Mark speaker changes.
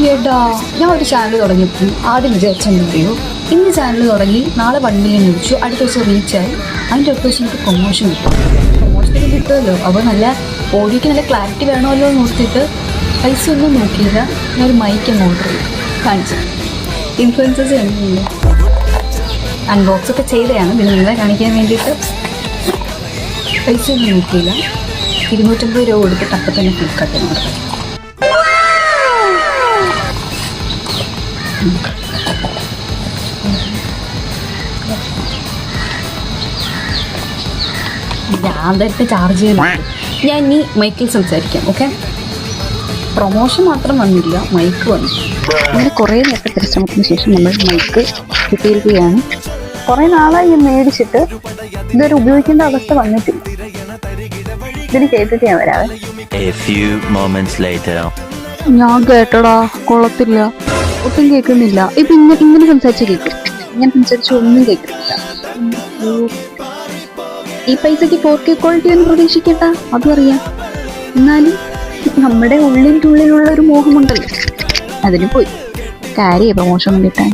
Speaker 1: ഏടാ, ഞാൻ ഒരു ചാനൽ തുടങ്ങിയപ്പോൾ ആദ്യം വിചാരിച്ചെന്ന് അറിയോ, ഇന്ന് ചാനൽ തുടങ്ങി നാളെ 1 മില്യൺ വിളിച്ചു, അടുത്ത ദിവസം റീച്ചായി, അതിൻ്റെ അടുത്ത ദിവസം എനിക്ക് പ്രൊമോഷൻ കിട്ടും. പ്രൊമോഷനൊക്കെ കിട്ടുമല്ലോ. അപ്പോൾ നല്ല ഓഡിയോയ്ക്ക് നല്ല ക്ലാരിറ്റി വേണമല്ലോ എന്ന് നോക്കിയിട്ട് പൈസ ഒന്നും നോക്കിയില്ല. ഞാൻ ഒരു മൈക്ക് അങ്ങ് ഓർഡർ ചെയ്തു, കാണിച്ചു. ഇൻഫ്ലുവൻസേഴ്സ് എങ്ങനെയുണ്ട്, അൺബോക്സ് ഒക്കെ ചെയ്തതാണ് പിന്നെ നിങ്ങളെ കാണിക്കാൻ വേണ്ടിയിട്ട്. പൈസ ഒന്നും നോക്കിയില്ല, 250 രൂപ കൊടുത്തിട്ട് അപ്പം തന്നെ ഫ്ലിപ്കാർട്ടിൽ ഓർഡർ. ഞാനത്തെ ചാർജ് ചെയ്യുന്നുണ്ട്. ഞാൻ ഇനി മൈക്കിൽ സംസാരിക്കാം. ഓക്കെ, പ്രൊമോഷൻ മാത്രം വന്നില്ല, മൈക്ക് വന്നു. അങ്ങനെ കുറേ നേരത്തെ പരിശ്രമത്തിന് ശേഷം നമ്മൾ മൈക്ക് കിട്ടിയിരിക്കുകയാണ്. കുറേ നാളായി മേടിച്ചിട്ട് ഇതൊരു ഉപയോഗിക്കേണ്ട അവസ്ഥ വന്നിട്ടില്ല. ഇതിന് കേട്ടിട്ട് ഞാൻ വരാവേ. ഞാൻ കേട്ടടാ, കൊള്ളത്തില്ല, ഒട്ടും കേൾക്കുന്നില്ല. ഇപ്പൊ ഇങ്ങനെ സംസാരിച്ച് കേൾക്കും, ഇങ്ങനെ സംസാരിച്ച് ഒന്നും കേൾക്കുന്നില്ല. ഈ പൈസക്ക് 4K ക്വാളിറ്റി ഒന്നും പ്രതീക്ഷിക്കട്ട, അതും അറിയാം. എന്നാലും നമ്മുടെ ഉള്ളിലുള്ള ഒരു മോഹമുണ്ടല്ലോ, അതിന് പോയി കാര്യ പ്രമോഷൻ കിട്ടാൻ.